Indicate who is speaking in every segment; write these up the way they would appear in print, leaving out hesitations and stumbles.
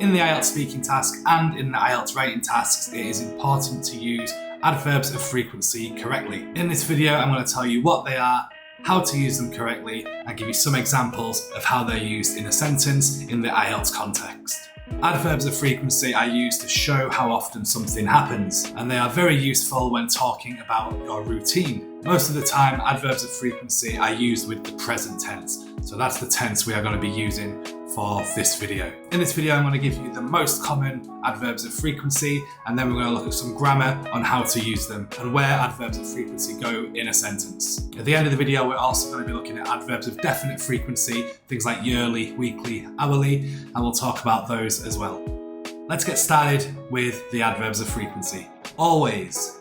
Speaker 1: In the IELTS speaking task and in the IELTS writing tasks, it is important to use adverbs of frequency correctly. In this video, I'm going to tell you what they are, how to use them correctly, and give you some examples of how they're used in a sentence in the IELTS context. Adverbs of frequency are used to show how often something happens, and they are very useful when talking about your routine. Most of the time, adverbs of frequency are used with the present tense, so that's the tense we are going to be using for this video. In this video, I'm going to give you the most common adverbs of frequency, and then we're going to look at some grammar on how to use them and where adverbs of frequency go in a sentence. At the end of the video, we're also going to be looking at adverbs of definite frequency, things like yearly, weekly, hourly, and we'll talk about those as well. Let's get started with the adverbs of frequency. Always.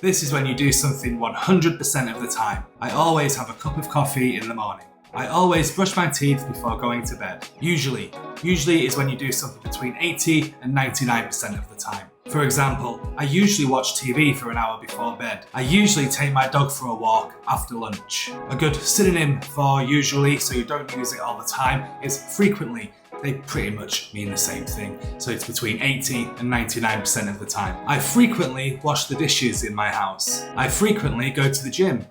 Speaker 1: This is when you do something 100% of the time. I always have a cup of coffee in the morning. I always brush my teeth before going to bed. Usually is when you do something between 80 and 99% of the time. For example, I usually watch TV for an hour before bed. I usually take my dog for a walk after lunch. A good synonym for usually, so you don't use it all the time, is frequently. They pretty much mean the same thing, so it's between 80 and 99% of the time. I frequently wash the dishes in my house. I frequently go to the gym.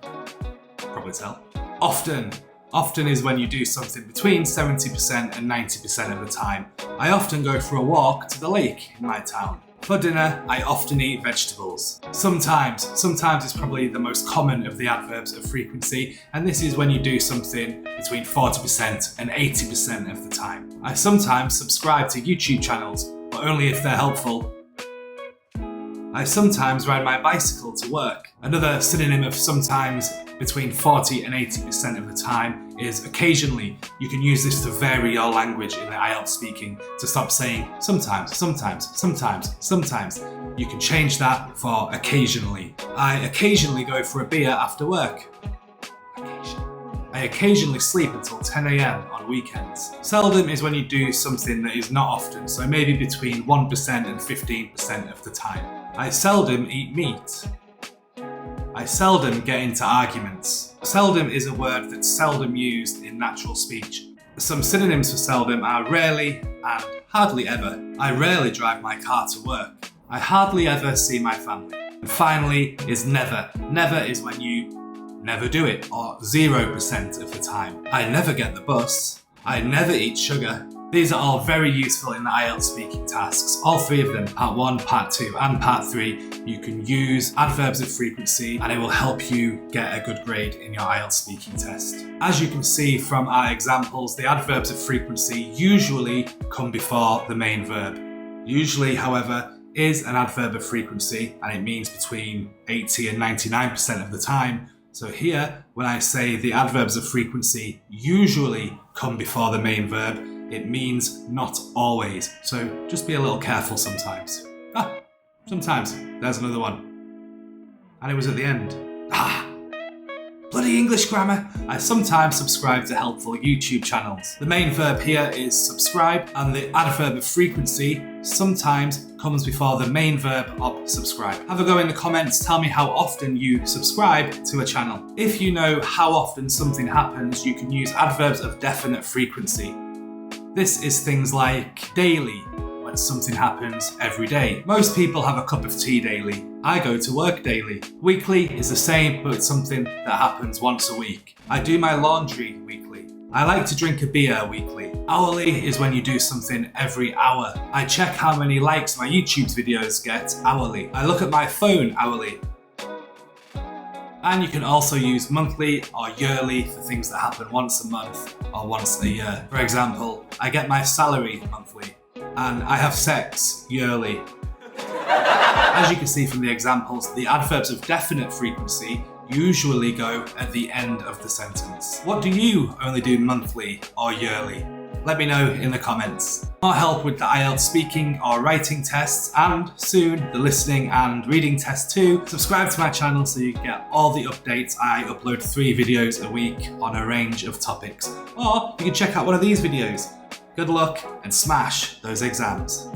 Speaker 1: Probably tell. Often is when you do something between 70% and 90% of the time. I often go for a walk to the lake in my town. For dinner, I often eat vegetables. Sometimes is probably the most common of the adverbs of frequency, and this is when you do something between 40% and 80% of the time. I sometimes subscribe to YouTube channels, but only if they're helpful. I sometimes ride my bicycle to work. Another synonym of sometimes between 40 and 80% of the time is occasionally. You can use this to vary your language in the IELTS speaking, to stop saying sometimes. You can change that for occasionally. I occasionally go for a beer after work. I occasionally sleep until 10 AM on weekends. Seldom is when you do something that is not often, so maybe between 1% and 15% of the time. I seldom eat meat. I seldom get into arguments. Seldom is a word that's seldom used in natural speech. Some synonyms for seldom are rarely and hardly ever. I rarely drive my car to work. I hardly ever see my family. And finally is never. Never is when you never do it, or 0% of the time. I never get the bus. I never eat sugar. These are all very useful in the IELTS speaking tasks. All three of them, part 1, part 2 and part 3, you can use adverbs of frequency and it will help you get a good grade in your IELTS speaking test. As you can see from our examples, the adverbs of frequency usually come before the main verb. Usually, however, is an adverb of frequency and it means between 80 and 99% of the time. So here, when I say the adverbs of frequency usually come before the main verb, it means not always. So just be a little careful sometimes. Sometimes. There's another one. And it was at the end. Bloody English grammar. I sometimes subscribe to helpful YouTube channels. The main verb here is subscribe, and the adverb of frequency sometimes comes before the main verb of subscribe. Have a go in the comments, tell me how often you subscribe to a channel. If you know how often something happens, you can use adverbs of definite frequency. This is things like daily, when something happens every day. Most people have a cup of tea daily. I go to work daily. Weekly is the same, but it's something that happens once a week. I do my laundry weekly. I like to drink a beer weekly. Hourly is when you do something every hour. I check how many likes my YouTube videos get hourly. I look at my phone hourly. And you can also use monthly or yearly for things that happen once a month or once a year. For example, I get my salary monthly and I have sex yearly. As you can see from the examples, the adverbs of definite frequency usually go at the end of the sentence. What do you only do monthly or yearly? Let me know in the comments. More help with the IELTS speaking or writing tests, and soon the listening and reading test too. Subscribe to my channel so you can get all the updates. I upload 3 videos a week on a range of topics. Or you can check out one of these videos. Good luck and smash those exams.